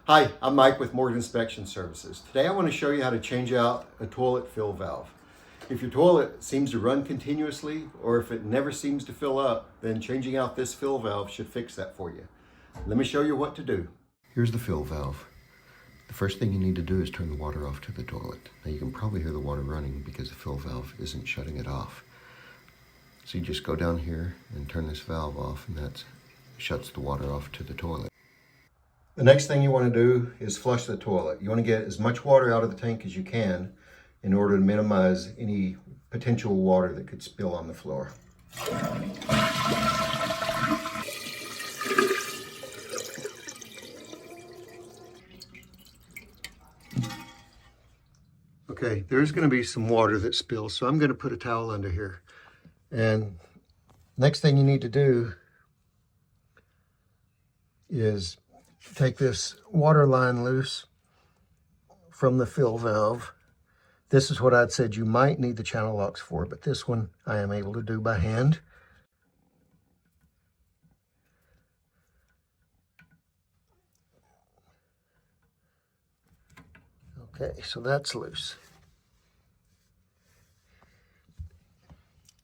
Hi, I'm Mike with Morgan Inspection Services. Today I want to show you how to change out a toilet fill valve. If your toilet seems to run continuously or if it never seems to fill up, then changing out this fill valve should fix that for you. Let me show you what to do. Here's the fill valve. The first thing you need to do is turn the water off to the toilet. Now you can probably hear the water running because the fill valve isn't shutting it off. So you just go down here and turn this valve off, and that shuts the water off to the toilet. The next thing you want to do is flush the toilet. You want to get as much water out of the tank as you can in order to minimize any potential water that could spill on the floor. Okay, there's going to be some water that spills, so I'm going to put a towel under here. And next thing you need to do is take this water line loose from the fill valve. This is what I'd said you might need the channel locks for, but this one I am able to do by hand. Okay, so that's loose.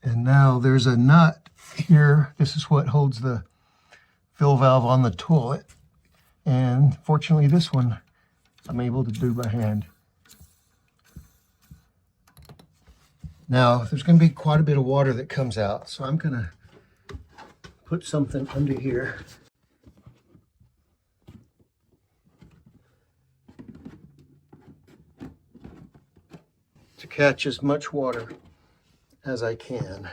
And now there's a nut here. This is what holds the fill valve on the toilet. And fortunately, this one I'm able to do by hand. Now, there's going to be quite a bit of water that comes out, so I'm going to put something under here. To catch as much water as I can.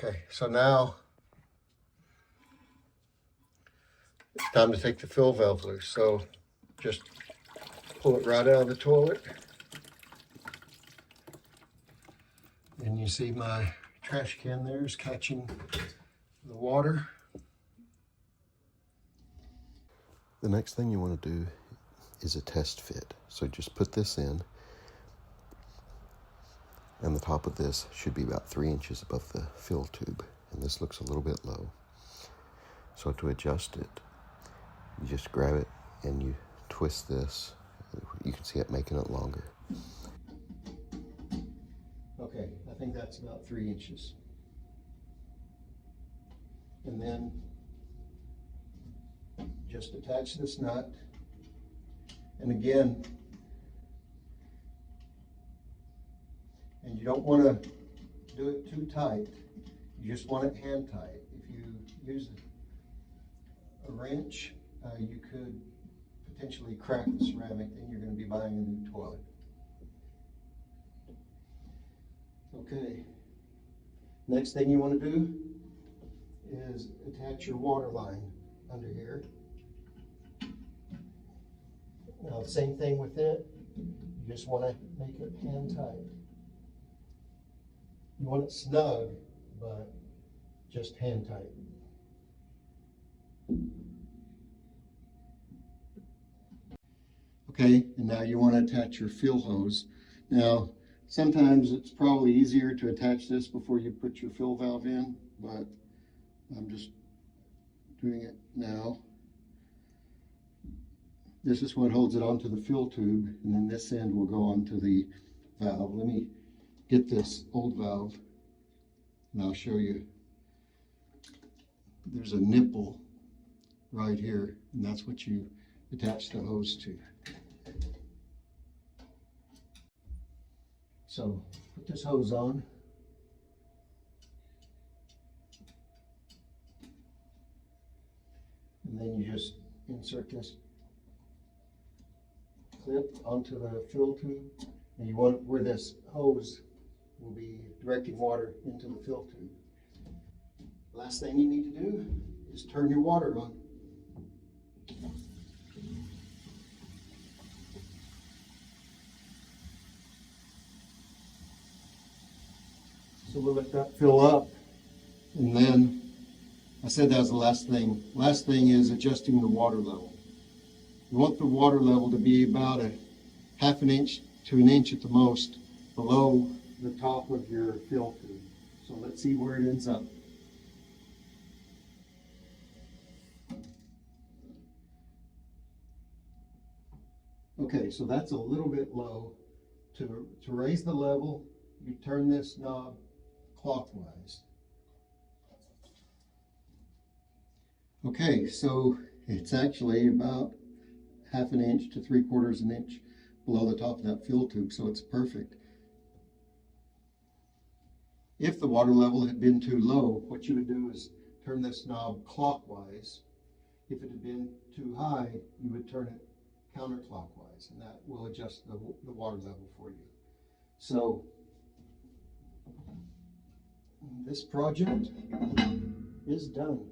Okay, so now it's time to take the fill valve loose. So just pull it right out of the toilet. And you see my trash can there is catching the water. The next thing you want to do is a test fit. So just put this in, and the top of this should be about 3 inches above the fill tube. And this looks a little bit low. So to adjust it, you just grab it and you twist this. You can see it making it longer. Okay, I think that's about 3 inches. And then just attach this nut. And again, and you don't want to do it too tight. You just want it hand tight. If you use a wrench, you could potentially crack the ceramic, and you're going to be buying a new toilet. Okay. Next thing you want to do is attach your water line under here. Now, same thing with it. You just want to make it hand tight. You want it snug, but just hand tight. Okay, and now you want to attach your fill hose. Now, sometimes it's probably easier to attach this before you put your fill valve in, but I'm just doing it now. This is what holds it onto the fill tube, and then this end will go onto the valve. Let me get this old valve, and I'll show you. There's a nipple right here, and that's what you attach the hose to. So put this hose on. And then you just insert this clip onto the fill tube. And you want where this hose will be directing water into the fill tube. Last thing you need to do is turn your water on. So we'll let that fill up, and then I said that was the last thing. Last thing is adjusting the water level. You want the water level to be about a half an inch to an inch at the most below the top of your fill tube. So let's see where it ends up. Okay, so that's a little bit low. To raise the level, you turn this knob clockwise. Okay, so it's actually about 1/2 inch to 3/4 inch below the top of that fill tube, so it's perfect. If the water level had been too low, what you would do is turn this knob clockwise. If it had been too high, you would turn it counterclockwise, and that will adjust the water level for you. So this project is done.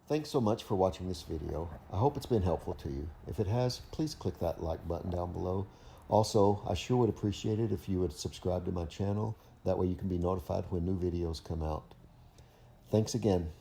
Thanks so much for watching this video. I hope it's been helpful to you. If it has, please click that like button down below. Also, I sure would appreciate it if you would subscribe to my channel. That way you can be notified when new videos come out. Thanks again.